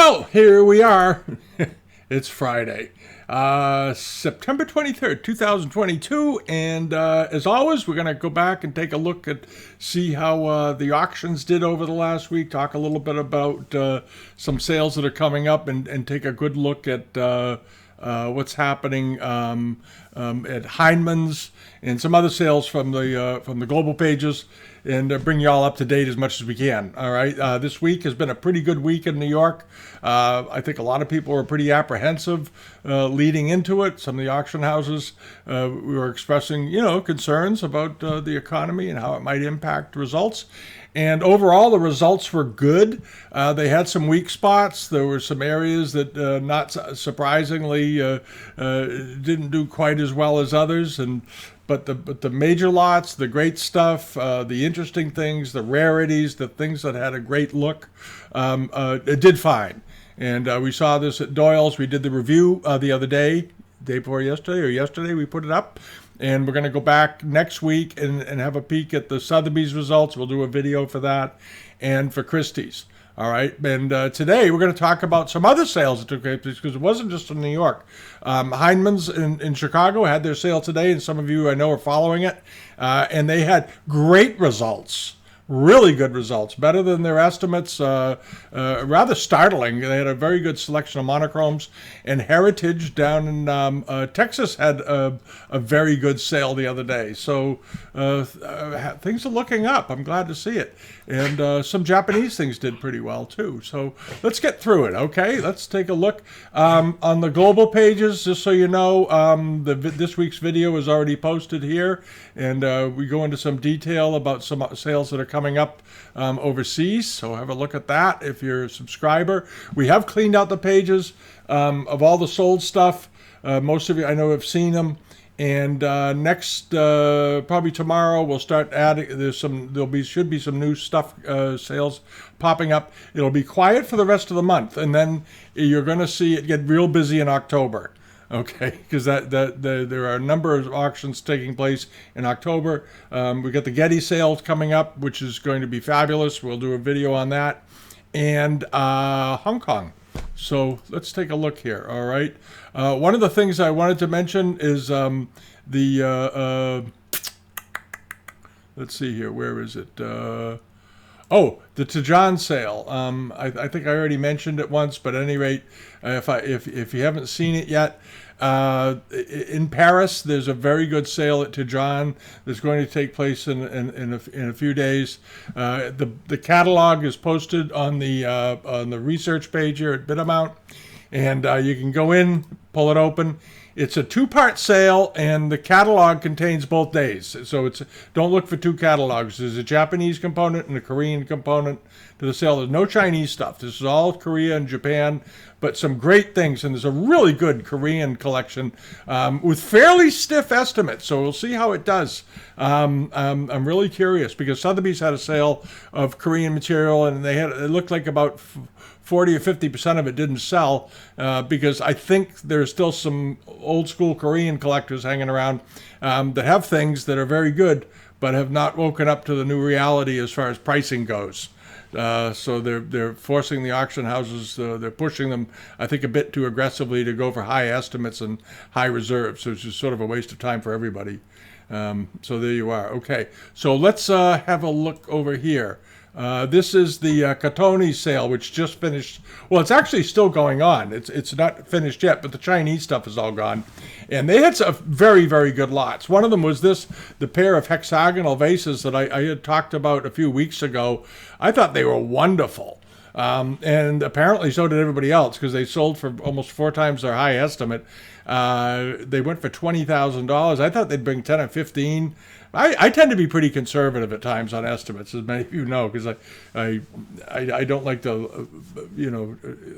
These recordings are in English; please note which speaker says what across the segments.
Speaker 1: Well, here we are. It's Friday, September 23rd, 2022. And as always, we're going to go back and take a look at, see how the auctions did over the last week, talk a little bit about some sales that are coming up, and take a good look at what's happening at Hindman's and some other sales from the global pages, and bring you all up to date as much as we can. All right. This week has been a pretty good week in New York. I think a lot of people were pretty apprehensive leading into it. Some of the auction houses we were expressing, concerns about the economy and how it might impact results. And overall, the results were good. They had some weak spots. There were some areas that, not surprisingly, didn't do quite as well as others. But the major lots, the great stuff, the interesting things, the rarities, the things that had a great look, it did fine. And we saw this at Doyle's. We did the review the other day before yesterday we put it up. And we're going to go back next week and have a peek at the Sotheby's results. We'll do a video for that and for Christie's. All right. And today we're going to talk about some other sales that took place, because it wasn't just in New York. Hindman's in Chicago had their sale today, and some of you I know are following it. And they had great results. Really good results, better than their estimates, rather startling. They had a very good selection of monochromes, and Heritage down in Texas had a very good sale the other day. So things are looking up. I'm glad to see it. And some Japanese things did pretty well too. So let's get through it, okay? Let's take a look. On the global pages, just so you know, this week's video is already posted here, and we go into some detail about some sales that are coming up overseas. So have a look at that if you're a subscriber. We have cleaned out the pages of all the sold stuff. Most of you I know have seen them. And next, probably tomorrow, we'll start adding. Should be some new stuff sales popping up. It'll be quiet for the rest of the month, and then you're going to see it get real busy in October. Okay, because there are a number of auctions taking place in October. We got the Getty sales coming up, which is going to be fabulous. We'll do a video on that, and Hong Kong. So let's take a look here. All right. One of the things I wanted to mention is let's see here. Where is it? The Tijan sale. I think I already mentioned it once, but at any rate, if you haven't seen it yet, in Paris, there's a very good sale at Tijan that's going to take place in a few days. The catalog is posted on the research page here at Bitamount, and you can go in, pull it open. It's a two-part sale, and the catalog contains both days. So don't look for two catalogs. There's a Japanese component and a Korean component to the sale. There's no Chinese stuff. This is all Korea and Japan, but some great things. And there's a really good Korean collection with fairly stiff estimates. So we'll see how it does. I'm really curious, because Sotheby's had a sale of Korean material, and it looked like about 40 or 50% of it didn't sell, because I think there's still some old school Korean collectors hanging around that have things that are very good, but have not woken up to the new reality as far as pricing goes. So they're forcing the auction houses, they're pushing them, I think, a bit too aggressively to go for high estimates and high reserves. So it's just sort of a waste of time for everybody. So there you are. Okay, so let's have a look over here. This is the Catoni sale, which just finished. Well, it's actually still going on. It's not finished yet, but the Chinese stuff is all gone. And they had some very, very good lots. One of them was the pair of hexagonal vases that I had talked about a few weeks ago. I thought they were wonderful. And apparently so did everybody else, because they sold for almost 4 times their high estimate. They went for $20,000. I thought they'd bring 10 or 15. I tend to be pretty conservative at times on estimates, as many of you know, because I don't like to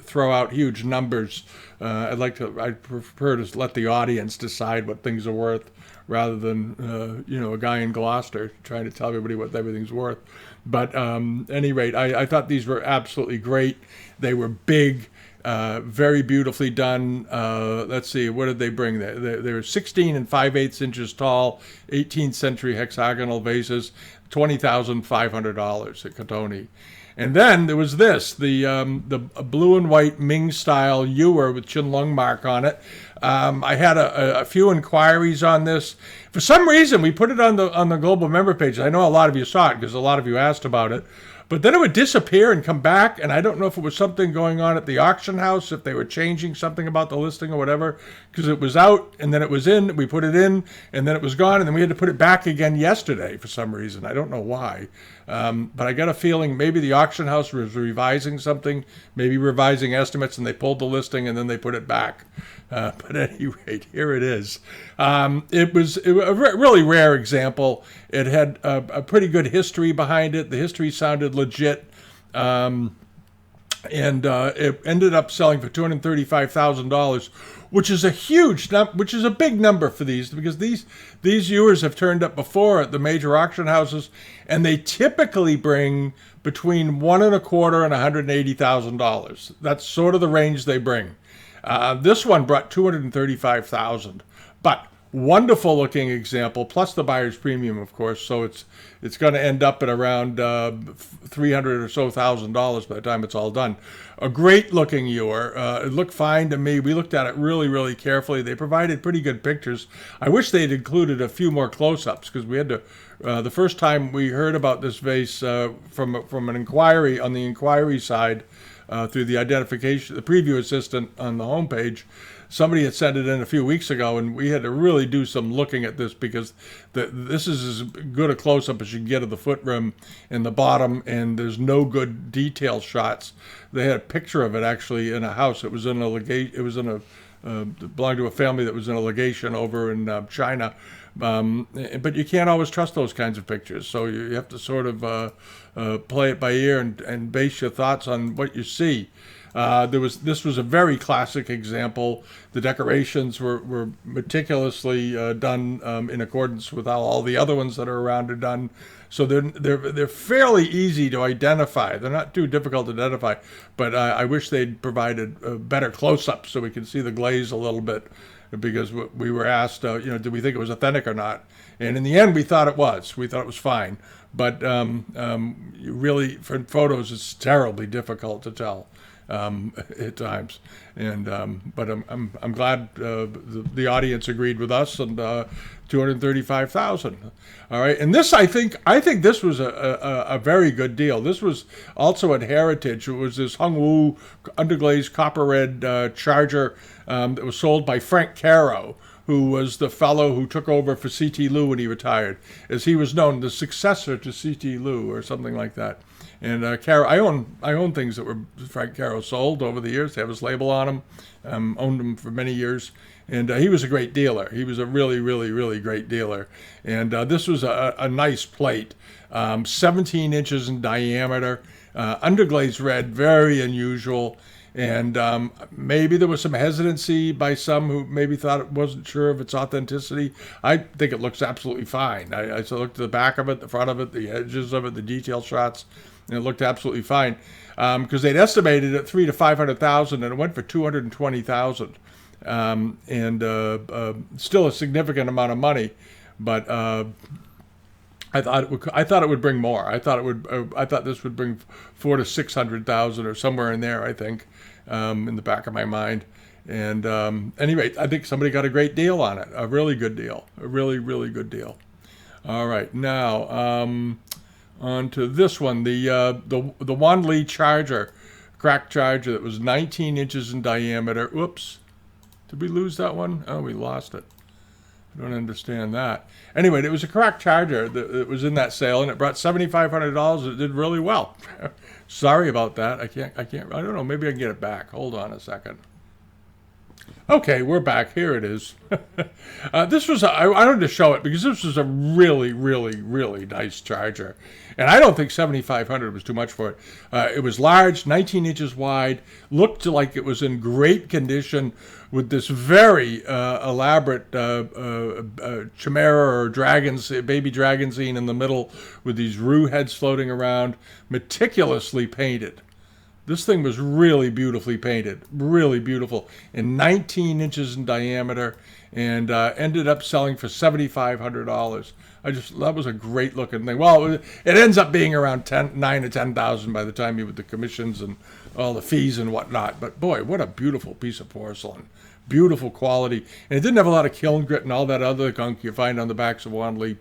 Speaker 1: throw out huge numbers. I prefer to let the audience decide what things are worth, rather than a guy in Gloucester trying to tell everybody what everything's worth. But at any rate, I thought these were absolutely great. They were big. Very beautifully done. Let's see, what did they bring? They were 16 and 5/8 inches tall, 18th century hexagonal vases, $20,500 at Catoni. And then there was this, the blue and white Ming style Ewer with Chin Lung mark on it. I had a few inquiries on this. For some reason, we put it on the global member page. I know a lot of you saw it because a lot of you asked about it. But then it would disappear and come back, and I don't know if it was something going on at the auction house, if they were changing something about the listing or whatever, because it was out, and then it was in, we put it in, and then it was gone, and then we had to put it back again yesterday for some reason. I don't know why. But I got a feeling maybe the auction house was revising something, maybe revising estimates, and they pulled the listing, and then they put it back. But at any rate, here it is. It was a really rare example. It had a pretty good history behind it. The history sounded legit. And it ended up selling for $235,000, which is a big number for these, because these Ewers have turned up before at the major auction houses, and they typically bring between $125,000 and $180,000. That's sort of the range they bring. This one brought $235,000, but wonderful looking example, plus the buyer's premium, of course. So it's going to end up at around $300,000 or so by the time it's all done. A great looking Ewer. It looked fine to me. We looked at it really, really carefully. They provided pretty good pictures. I wish they'd included a few more close-ups, because we had to. The first time we heard about this vase from an inquiry on the inquiry side. Through the identification, the preview assistant on the homepage, somebody had sent it in a few weeks ago, and we had to really do some looking at this, because this is as good a close-up as you can get of the foot rim in the bottom, and there's no good detail shots. They had a picture of it actually in a house. It was in a legation. It was in belonged to a family that was in a legation over in China. But you can't always trust those kinds of pictures, so you have to sort of play it by ear and base your thoughts on what you see. This was a very classic example. The decorations were meticulously done in accordance with how all the other ones that are around are done. So they're fairly easy to identify. They're not too difficult to identify, but I wish they'd provided better close-ups so we could see the glaze a little bit, because we were asked, did we think it was authentic or not? And in the end, we thought it was. We thought it was fine. But really, for photos, it's terribly difficult to tell at times. And but I'm glad the audience agreed with us, and $235,000. All right, and this I think this was a very good deal. This was also at Heritage. It was this Hongwu underglazed copper red Charger that was sold by Frank Caro, who was the fellow who took over for C.T. Liu when he retired, as he was known, the successor to C.T. Liu or something like that. And Caro, I own things that were Frank Caro sold over the years. They have his label on them. Owned them for many years. And he was a great dealer. He was a really, really, really great dealer. And this was a nice plate, 17 inches in diameter, underglazed red, very unusual. And maybe there was some hesitancy by some who maybe thought it wasn't sure of its authenticity. I think it looks absolutely fine. I looked at the back of it, the front of it, the edges of it, the detail shots, and it looked absolutely fine. Because they'd estimated it $300,000 to $500,000, and it went for $220,000. Still a significant amount of money, but I thought it would bring more. I thought this would bring $400,000 to $600,000 or somewhere in there. I think, in the back of my mind. And anyway, I think somebody got a great deal on it. A really good deal. A really, really good deal. All right, now on to this one. The Wanli Charger, crack charger that was 19 inches in diameter. Oops, did we lose that one? Oh, we lost it. I don't understand that. Anyway, it was a crack charger that was in that sale, and it brought $7,500. It did really well. Sorry about that. I don't know. Maybe I can get it back. Hold on a second. Okay, we're back. Here it is. This was, I wanted to show it because this was a really, really, really nice charger. And I don't think $7,500 was too much for it. It was large, 19 inches wide, looked like it was in great condition with this very elaborate chimera or baby dragon scene in the middle with these rue heads floating around, meticulously painted. This thing was really beautifully painted, really beautiful, and 19 inches in diameter, and ended up selling for $7,500. That was a great looking thing. Well, it ends up being around 9 to 10,000 by the time you with the commissions and all the fees and whatnot. But boy, what a beautiful piece of porcelain. Beautiful quality. And it didn't have a lot of kiln grit and all that other gunk you find on the backs of Wanley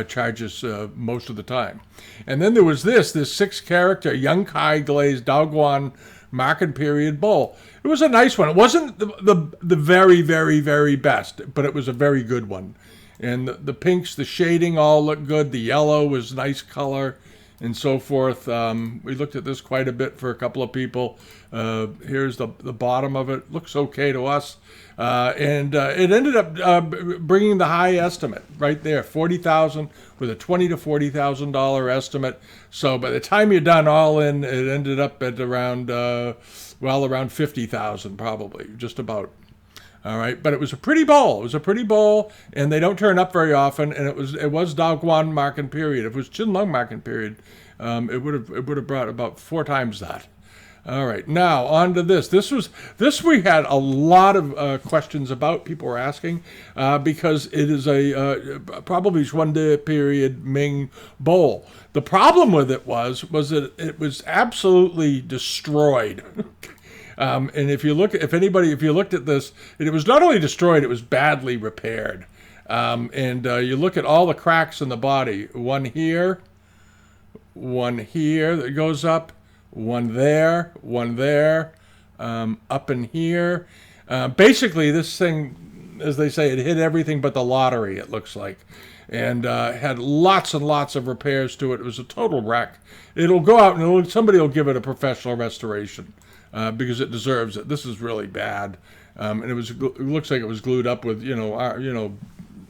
Speaker 1: charges most of the time. And then there was this 6-character Yunkai glazed Daoguan market period bowl. It was a nice one. It wasn't the very, very, very best, but it was a very good one. And the pinks, the shading all looked good. The yellow was nice color and so forth. We looked at this quite a bit for a couple of people. Here's the bottom of it. Looks okay to us. And it ended up bringing the high estimate right there, $40,000 with a $20,000 to $40,000 estimate. So by the time you're done all in, it ended up at around around 50,000 probably, just about. All right, but it was a pretty bowl. It was a pretty bowl, and they don't turn up very often. And it was Daoguan market period. If it was Qinlong market period, it would have brought about 4 times that. All right, now on to this. This we had a lot of questions about. People were asking because it is a probably Xuande period Ming Bowl. The problem with it was that it was absolutely destroyed. And if you looked at this, it was not only destroyed, it was badly repaired. And you look at all the cracks in the body. One here that goes up, one there, up in here. Basically, this thing, as they say, it hit everything but the lottery, it looks like. And had lots and lots of repairs to it. It was a total wreck. It'll go out and somebody will give it a professional restoration. Because it deserves it. This is really bad, and it looks like it was glued up with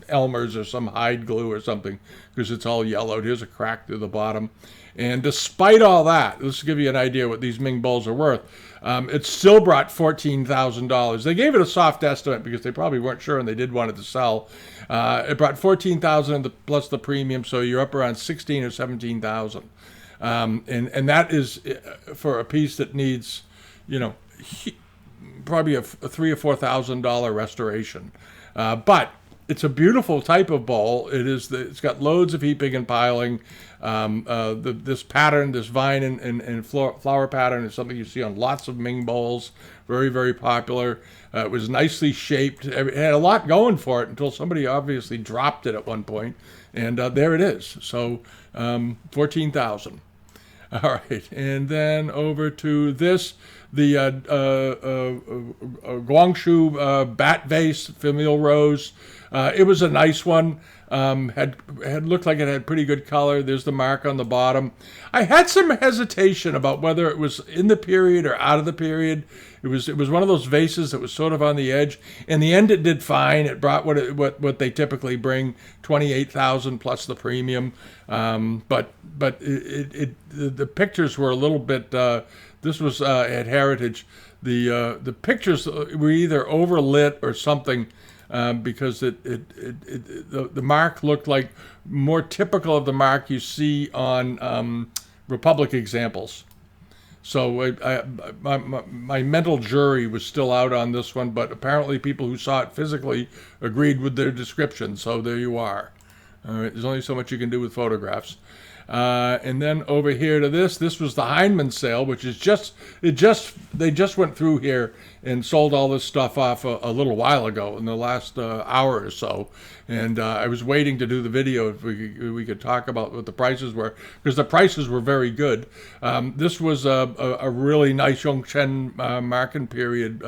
Speaker 1: Elmer's or some hide glue or something, because it's all yellowed. Here's a crack through the bottom, and despite all that, this will give you an idea what these Ming Bowls are worth. It still brought $14,000. They gave it a soft estimate because they probably weren't sure and they did want it to sell. It brought $14,000 plus the premium, so you're up around $16,000 or $17,000, and that is for a piece that needs, probably a $3,000 or $4,000 restoration. But it's a beautiful type of bowl. It's got loads of heaping and piling. This pattern, this vine and flower pattern, is something you see on lots of Ming Bowls. Very, very popular. It was nicely shaped. It had a lot going for it until somebody obviously dropped it at one point. And there it is. So $14,000. All right, and then over to this, the Guangzhou bat vase, familial rose. It was a nice one. Had looked like it had pretty good color. There's the mark on the bottom. I had some hesitation about whether it was in the period or out of the period. It was one of those vases that was sort of on the edge. In the end, it did fine. It brought what they typically bring, $28,000 plus the premium. But the pictures were a little bit. This was at Heritage. The pictures were either overlit or something. Because the mark looked like more typical of the mark you see on Republic examples. So my mental jury was still out on this one, but apparently people who saw it physically agreed with their description. So there you are. All right, there's only so much you can do with photographs. And then over here to this was the Hindman sale, which is they just went through here and sold all this stuff off a little while ago in the last hour or so. And I was waiting to do the video if we could talk about what the prices were, because the prices were very good. This was a really nice Yongchen market period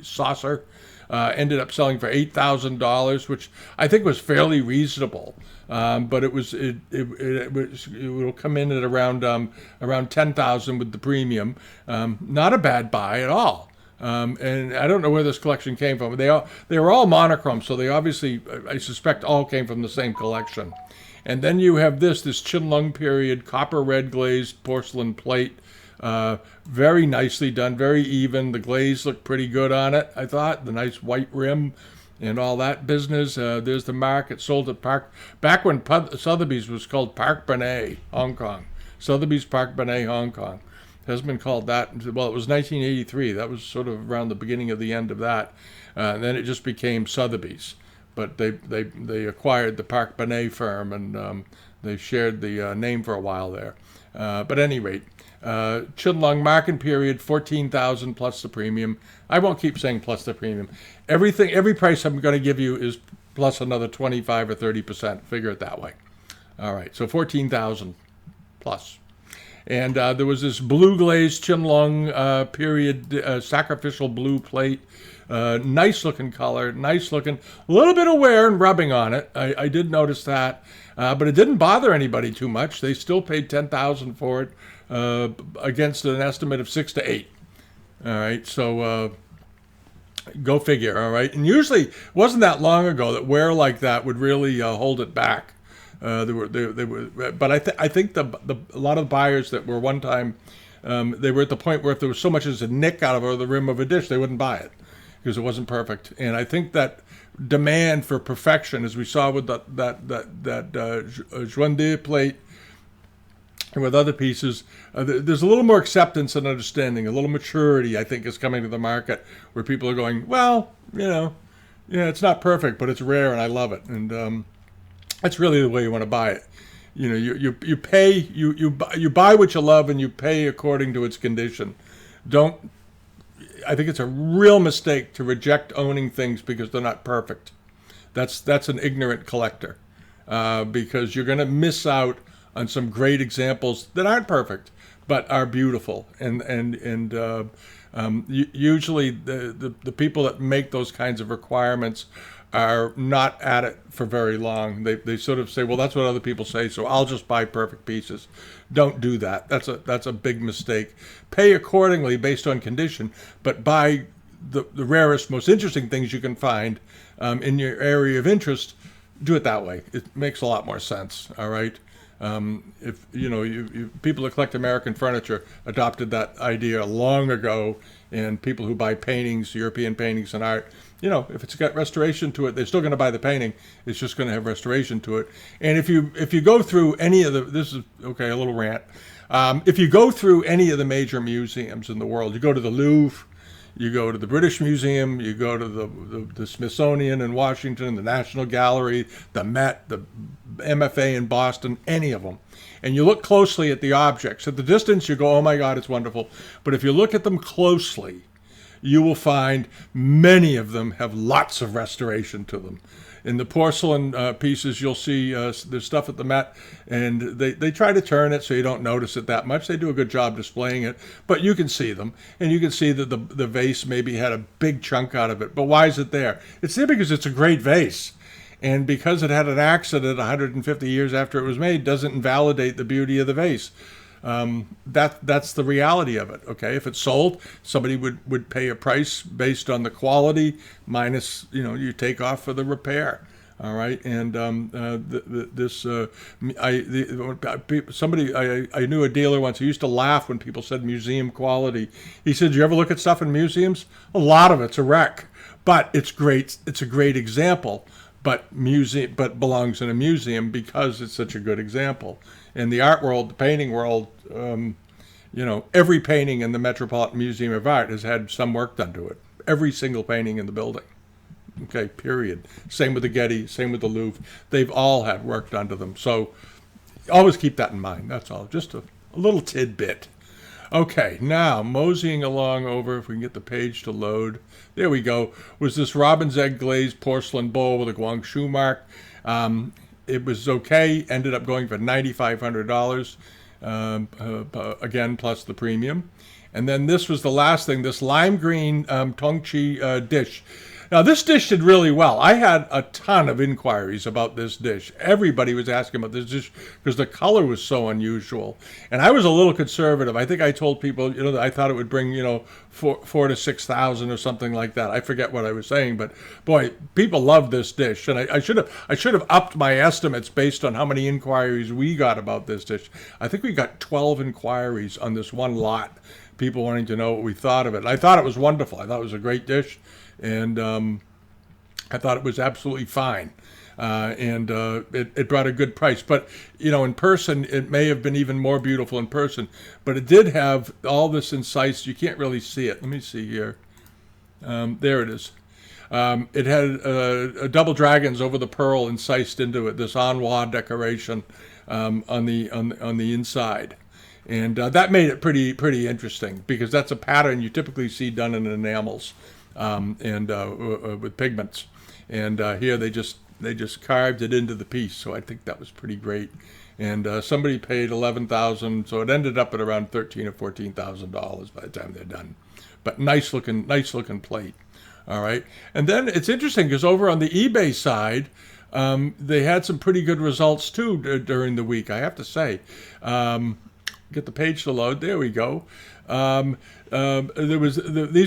Speaker 1: saucer. Ended up selling for $8,000, which I think was fairly reasonable. But it will come in at around $10,000 with the premium. Not a bad buy at all. And I don't know where this collection came from. They were all monochrome, so they obviously, I suspect, all came from the same collection. And then you have this Qinlong period copper red glazed porcelain plate. Very nicely done, very even. The glaze looked pretty good on it, I thought. The nice white rim and all that business. There's the mark. It sold at back when Sotheby's was called Park Benay, Hong Kong. Sotheby's Park Benay, Hong Kong. Has been called that. Well, it was 1983. That was sort of around the beginning of the end of that. And then it just became Sotheby's. But they acquired the Park Benet firm, and they shared the name for a while there. But at any rate, Chinlung marking period 14,000 plus the premium. I won't keep saying plus the premium. Every price I'm going to give you is plus another 25 or 30%. Figure it that way. All right, so 14,000 plus. And there was this blue glazed Chinlung period sacrificial blue plate. Nice looking color, nice looking. A little bit of wear and rubbing on it. I did notice that, but it didn't bother anybody too much. They still paid $10,000 for it against an estimate of 6 to 8. All right, so go figure. All right, and usually it wasn't that long ago that wear like that would really hold it back. They were, but I think a lot of buyers that were one time, they were at the point where if there was so much as a nick out of the rim of a dish, they wouldn't buy it because it wasn't perfect. And I think that demand for perfection, as we saw with that Joinde plate and with other pieces, there's a little more acceptance and understanding, a little maturity, I think, is coming to the market where people are going, well, yeah, it's not perfect, but it's rare and I love it. And that's really the way you want to buy it. You pay, you buy what you love and you pay according to its condition. I think it's a real mistake to reject owning things because they're not perfect. That's an ignorant collector, because you're going to miss out on some great examples that aren't perfect but are beautiful. Usually the people that make those kinds of requirements are not at it for very long. They sort of say, well, that's what other people say, so I'll just buy perfect pieces. Don't do that. That's a big mistake. Pay accordingly based on condition, but buy the rarest, most interesting things you can find in your area of interest. Do it that way. It makes a lot more sense. All right. If people that collect American furniture adopted that idea long ago, and people who buy paintings, European paintings and art, if it's got restoration to it, they're still going to buy the painting. It's just going to have restoration to it. And if you go through any of this is okay, a little rant. If you go through any of the major museums in the world, you go to the Louvre, you go to the British Museum, you go to the Smithsonian in Washington, the National Gallery, the Met, the MFA in Boston, any of them, and you look closely at the objects. At the distance, you go, oh my God, it's wonderful. But if you look at them closely, you will find many of them have lots of restoration to them. In the porcelain pieces, you'll see there's stuff at the Met, and they try to turn it so you don't notice it that much. They do a good job displaying it, but you can see them, and you can see that the vase maybe had a big chunk out of it. But why is it there? It's there because it's a great vase. And because it had an accident 150 years after it was made doesn't invalidate the beauty of the vase. That's the reality of it. Okay, if it's sold, somebody would pay a price based on the quality minus you take off for the repair. All right, and I knew a dealer once who used to laugh when people said museum quality. He said, "You ever look at stuff in museums? A lot of it's a wreck, but it's great. It's a great example." But belongs in a museum because it's such a good example. In the art world, the painting world, every painting in the Metropolitan Museum of Art has had some work done to it. Every single painting in the building. Okay, period. Same with the Getty, same with the Louvre. They've all had work done to them. So always keep that in mind. That's all. Just a little tidbit. Okay, now moseying along over, if we can get the page to load. There we go. Was this robin's egg glazed porcelain bowl with a Guangzhou mark. It was okay. Ended up going for $9,500, again, plus the premium. And then this was the last thing, this lime green tongchi dish. Now, this dish did really well. I had a ton of inquiries about this dish. Everybody was asking about this dish because the color was so unusual. And I was a little conservative. I think I told people, that I thought it would bring, four to 6,000 or something like that. I forget what I was saying, but boy, people love this dish. And I should have upped my estimates based on how many inquiries we got about this dish. I think we got 12 inquiries on this one lot. People wanting to know what we thought of it. I thought it was wonderful. I thought it was a great dish. And I thought it was absolutely fine. it brought a good price. But in person, it may have been even more beautiful in person. But it did have all this incised. You can't really see it. Let me see here. There it is. It had a double dragons over the pearl incised into it. This enwois decoration on the inside. And that made it pretty interesting, because that's a pattern you typically see done in enamels with pigments. And here they just carved it into the piece. So I think that was pretty great. And somebody paid $11,000, so it ended up at around $13,000 or $14,000 by the time they're done. But nice looking plate. All right. And then it's interesting because over on the eBay side, they had some pretty good results too during the week, I have to say. Get the page to load. There we go. These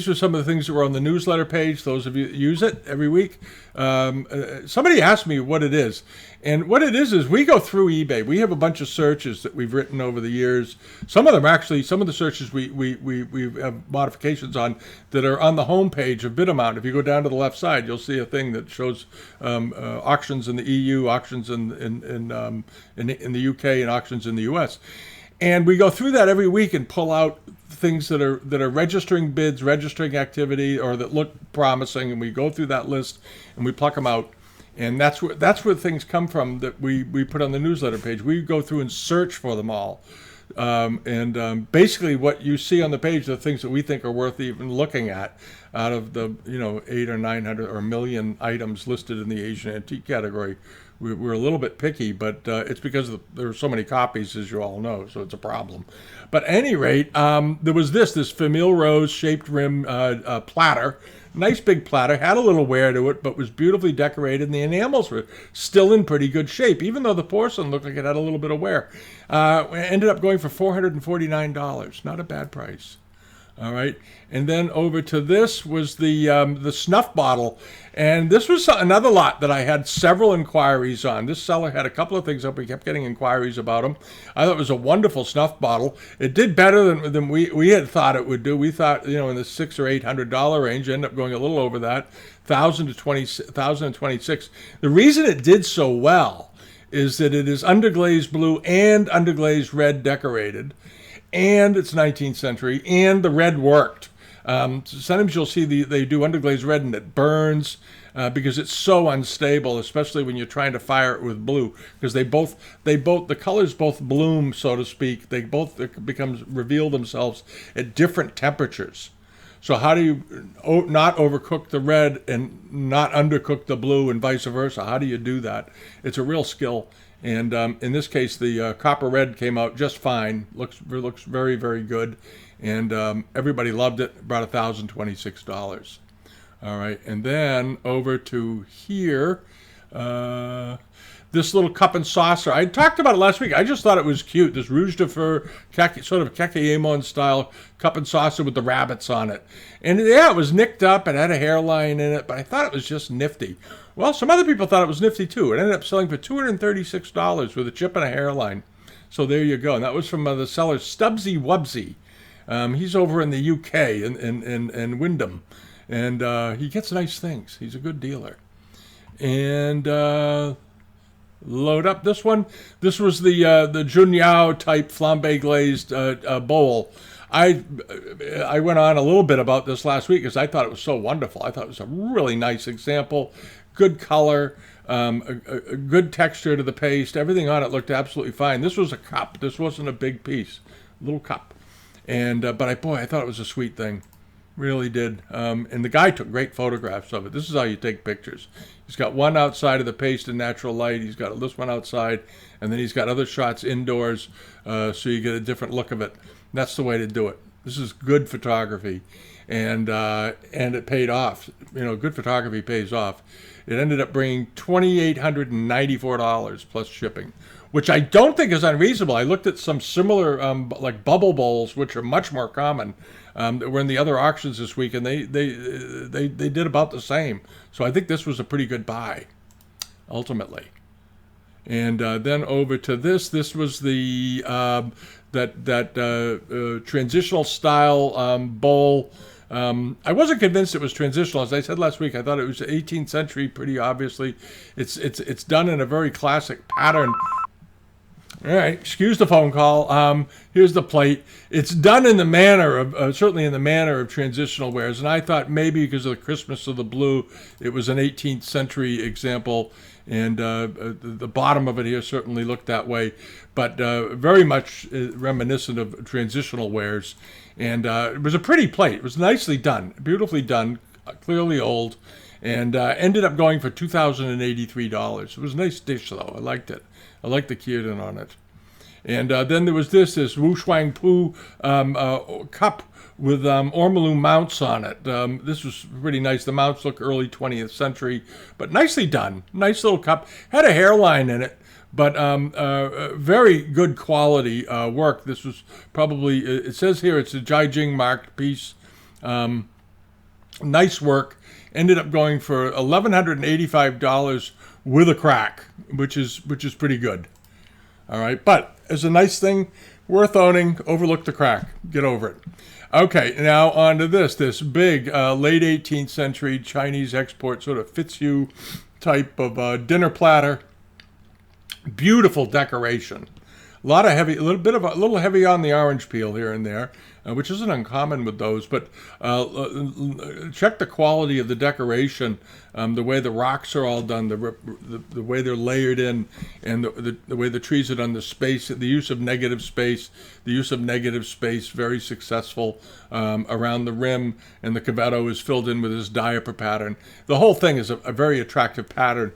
Speaker 1: were some of the things that were on the newsletter page. Those of you that use it every week. Somebody asked me what it is. And what it is we go through eBay. We have a bunch of searches that we've written over the years. Some of the searches we have modifications on that are on the home page of BidAmount. If you go down to the left side, you'll see a thing that shows auctions in the EU, auctions in the UK, and auctions in the US. And we go through that every week and pull out things that are registering bids, registering activity, or that look promising, and we go through that list and we pluck them out. And that's where things come from that we put on the newsletter page. We go through and search for them all. Basically what you see on the page are the things that we think are worth even looking at out of the 800 or 900 or 1 million items listed in the Asian antique category. We're a little bit picky, but it's because there are so many copies, as you all know, so it's a problem. But at any rate, there was this Famille Rose shaped rim platter. Nice big platter, had a little wear to it, but was beautifully decorated, and the enamels were still in pretty good shape, even though the porcelain looked like it had a little bit of wear. Ended up going for $449. Not a bad price. All right, and then over to this was the snuff bottle, and this was another lot that I had several inquiries on. This seller had a couple of things up. We kept getting inquiries about them. I thought it was a wonderful snuff bottle. It did better than we had thought it would do. We thought in the $600 or $800 range. Ended up going a little over that, $1,026. The reason it did so well is that it is underglazed blue and underglazed red decorated. And it's 19th century, and the red worked. Sometimes you'll see they do underglazed red and it burns because it's so unstable, especially when you're trying to fire it with blue, because the colors both bloom, so to speak. They both reveal themselves at different temperatures. So how do you not overcook the red and not undercook the blue, and vice versa? How do you do that? It's a real skill. And in this case, the copper red came out just fine. Looks very, very good. And everybody loved it. Brought $1,026. All right. And then over to here, this little cup and saucer. I talked about it last week. I just thought it was cute. This Rouge de Fur, sort of Kakeyamon style cup and saucer with the rabbits on it. And yeah, it was nicked up. It had a hairline in it, but I thought it was just nifty. Well, some other people thought it was nifty too. It ended up selling for $236 with a chip and a hairline. So there you go. And that was from the seller Stubbsy Wubsy. He's over in the UK in Wyndham. And he gets nice things. He's a good dealer. And load up this one. This was the Junyao type flambe glazed bowl. I went on a little bit about this last week because I thought it was so wonderful. I thought it was a really nice example. Good color, a good texture to the paste. Everything on it looked absolutely fine. This was a cup. This wasn't a big piece. Little cup. And but I thought it was a sweet thing. Really did. And the guy took great photographs of it. This is how you take pictures. He's got one outside of the paste in natural light. He's got this one outside. And then he's got other shots indoors so you get a different look of it. That's the way to do it. This is good photography. And it paid off. Good photography pays off. It ended up bringing $2,894 plus shipping, which I don't think is unreasonable. I looked at some similar like bubble bowls, which are much more common, that were in the other auctions this week, and they did about the same. So I think this was a pretty good buy, ultimately. And then over to this. This was the transitional style bowl. I wasn't convinced it was transitional. As I said last week, I thought it was 18th century pretty obviously. It's done in a very classic pattern. All right, excuse the phone call. Here's the plate. It's done in the manner of, certainly in the manner of transitional wares. And I thought maybe because of the Christmas of the blue, it was an 18th century example. And the bottom of it here certainly looked that way. But very much reminiscent of transitional wares. And it was a pretty plate. It was nicely done, beautifully done, clearly old. And ended up going for $2,083. It was a nice dish, though. I liked it. I like the Kirtan on it. And then there was this Wu Shuang Pu cup with ormolu mounts on it. This was pretty nice. The mounts look early 20th century, but nicely done. Nice little cup. Had a hairline in it, but very good quality work. This was probably, it says here it's a Jiajing marked piece. Nice work. Ended up going for $1,185 with a crack, which is pretty good. All right, but as a nice thing, worth owning. Overlook the crack. Get over it. Okay, now on to this big late 18th century Chinese export sort of Fitzhugh type of dinner platter. Beautiful decoration. A lot of heavy, a little heavy on the orange peel here and there, which isn't uncommon with those. But check the quality of the decoration, the way the rocks are all done, the way they're layered in, and the way the trees are done, the space, the use of negative space, very successful around the rim, and the cavetto is filled in with this diaper pattern. The whole thing is a very attractive pattern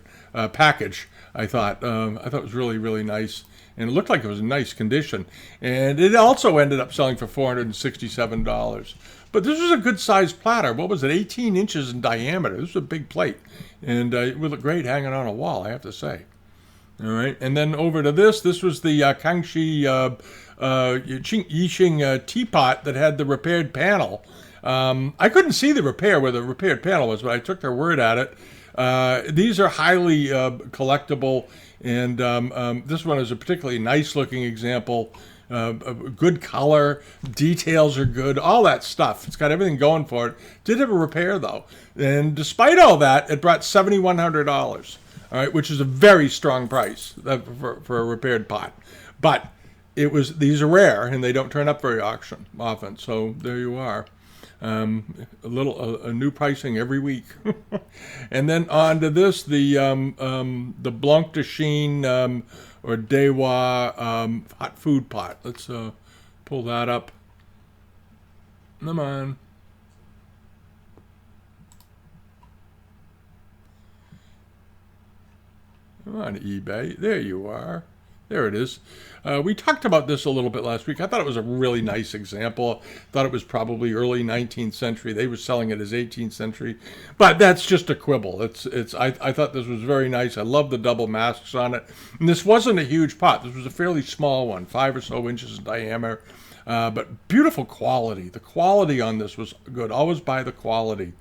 Speaker 1: package. I thought it was really, really nice. And it looked like it was in nice condition. And it also ended up selling for $467. But this was a good-sized platter. What was it, 18 inches in diameter? This was a big plate. And it would look great hanging on a wall, I have to say. All right, and then over to this. This was the Kangxi Yixing teapot that had the repaired panel. I couldn't see the repair where the repaired panel was, but I took their word at it. These are highly collectible. And this one is a particularly nice-looking example. Good color, details are good, all that stuff. It's got everything going for it. Did have a repair, though. And despite all that, it brought $7,100, all right, which is a very strong price for a repaired pot. But these are rare, and they don't turn up very often. So there you are. A new pricing every week. And then on to this, the Blanc de Chine or Dewa hot food pot. Let's pull that up. Come on. Come on, eBay. There you are. There it is. We talked about this a little bit last week. I thought it was a really nice example. Thought it was probably early 19th century. They were selling it as 18th century, but that's just a quibble. I thought this was very nice. I love the double masks on it. And this wasn't a huge pot. This was a fairly small one, 5 or so inches in diameter, but beautiful quality. The quality on this was good. Always buy the quality.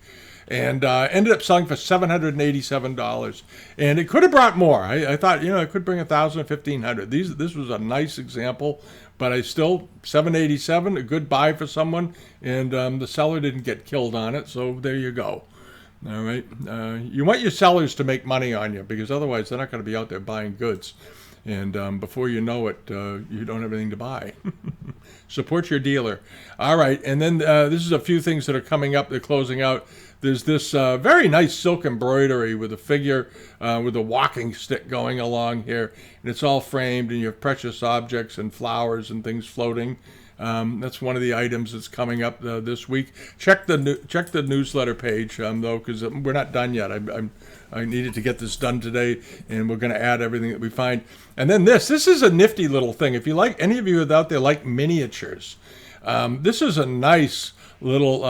Speaker 1: And ended up selling for $787. And it could have brought more. I thought, it could bring $1,000 or $1,500. This was a nice example, but $787, a good buy for someone, and the seller didn't get killed on it, so there you go. All right. You want your sellers to make money on you, because otherwise they're not going to be out there buying goods. And before you know it, you don't have anything to buy. Support your dealer. All right, and then this is a few things that are coming up. They're closing out. There's this very nice silk embroidery with a figure with a walking stick going along here. And it's all framed, and you have precious objects and flowers and things floating. That's one of the items that's coming up this week. Check the newsletter page, though, because we're not done yet. I needed to get this done today, and we're going to add everything that we find. And then this is a nifty little thing. If you like, any of you out there like miniatures, this is a nice little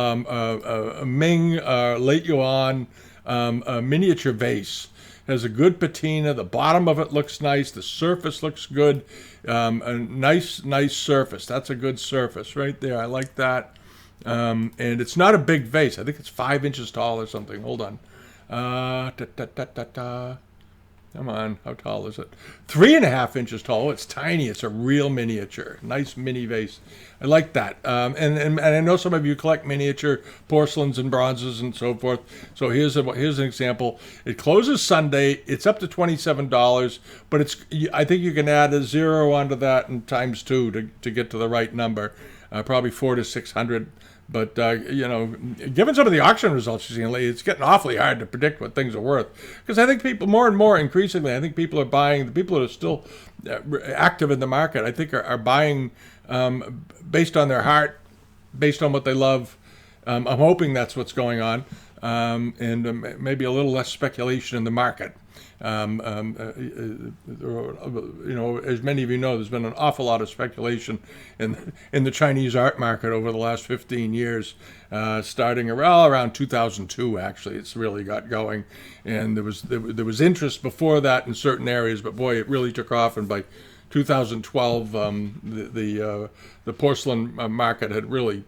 Speaker 1: Ming late Yuan miniature vase. Has a good patina. The bottom of it looks nice. The surface looks good. A nice surface. That's a good surface right there. I like that. And it's not a big vase. I think it's 5 inches tall or something. Hold on. Come on, how tall is it? 3.5 inches tall. It's tiny. It's a real miniature. Nice mini vase. I like that. And I know some of you collect miniature porcelains and bronzes and so forth. So here's an example. It closes Sunday. It's up to $27, but I think you can add a zero onto that and times 2 to get to the right number. Probably 400 to 600. But, given some of the auction results you've seen lately, it's getting awfully hard to predict what things are worth. Because I think people, more and more increasingly, I think people are buying, the people that are still active in the market, I think are buying based on their heart, based on what they love. I'm hoping that's what's going on. And maybe a little less speculation in the market. As many of you know, there's been an awful lot of speculation in the Chinese art market over the last 15 years, starting around 2002. Actually, it's really got going, and there was interest before that in certain areas, but boy, it really took off. And by 2012, the porcelain market had really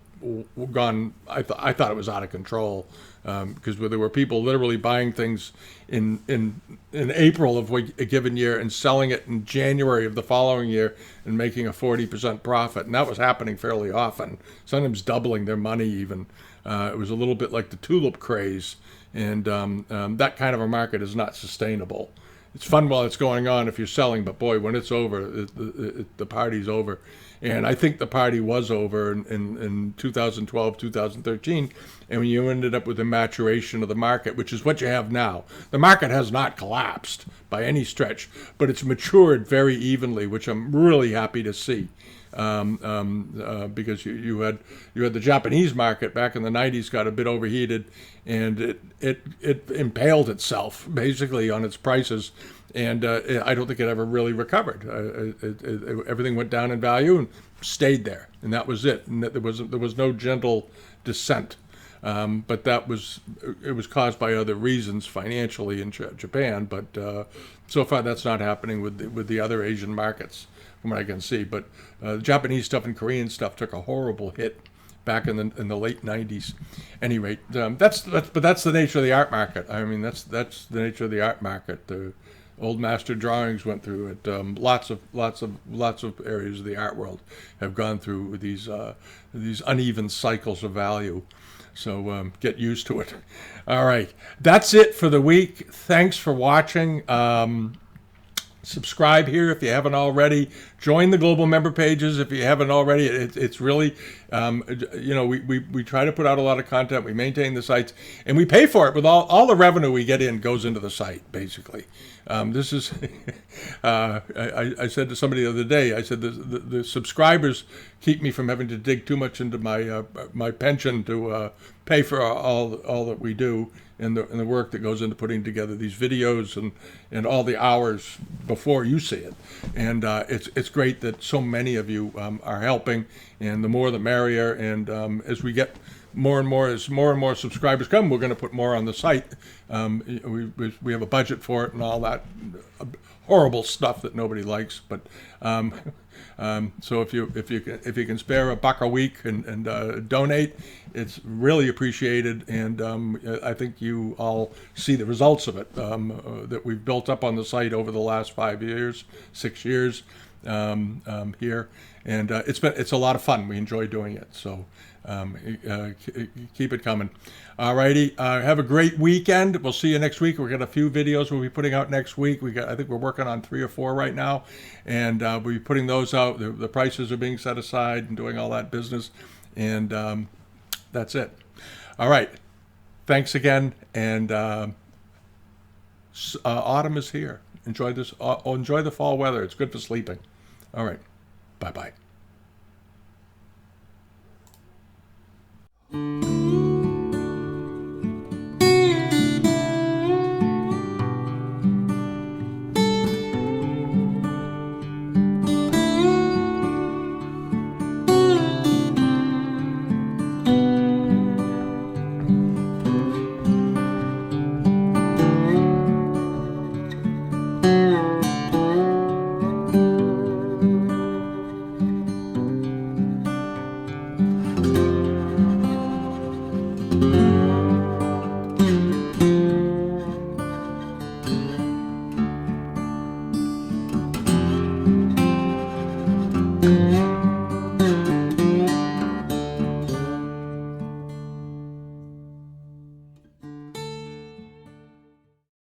Speaker 1: gone. I thought it was out of control. Because there were people literally buying things in April of a given year and selling it in January of the following year and making a 40% profit. And that was happening fairly often, sometimes doubling their money even. It was a little bit like the tulip craze. And that kind of a market is not sustainable. It's fun while it's going on if you're selling, but boy, when it's over, the party's over. And I think the party was over in 2012, 2013, and when you ended up with a maturation of the market, which is what you have now. The market has not collapsed by any stretch, but it's matured very evenly, which I'm really happy to see. Because you had the Japanese market back in the 90s got a bit overheated, and it impaled itself basically on its prices, and I don't think it ever really recovered. Everything went down in value and stayed there, and that was it. And there was no gentle descent. But it was caused by other reasons financially in Japan. But so far that's not happening with the other Asian markets, from what I can see. But the Japanese stuff and Korean stuff took a horrible hit back in the late 90s. Anyway, that's the nature of the art market. I mean, that's the nature of the art market. The old master drawings went through it. Lots of areas of the art world have gone through these uneven cycles of value. So get used to it. All right, that's it for the week. Thanks for watching. Subscribe here if you haven't already. Join the global member pages if you haven't already. It's really, we try to put out a lot of content. We maintain the sites, and we pay for it with all the revenue we get in goes into the site, basically. This is, I said to somebody the other day, I said the subscribers keep me from having to dig too much into my pension to pay for all that we do. And the work that goes into putting together these videos and all the hours before you see it. And it's great that so many of you are helping, and the more the merrier. And as we get more and more subscribers come, we're going to put more on the site. We have a budget for it and all that horrible stuff that nobody likes. But so if you can spare $1 a week and donate, it's really appreciated, and I think you all see the results of it that we've built up on the site over the last 6 years here, and it's a lot of fun. We enjoy doing it, so keep it coming. Alrighty, have a great weekend. We'll see you next week. We've got a few videos we'll be putting out next week. I think we're working on 3 or 4 right now, and we'll be putting those out. The prices are being set aside and doing all that business, and that's it. All right, thanks again, and autumn is here. Enjoy this. Enjoy the fall weather. It's good for sleeping. All right, bye-bye.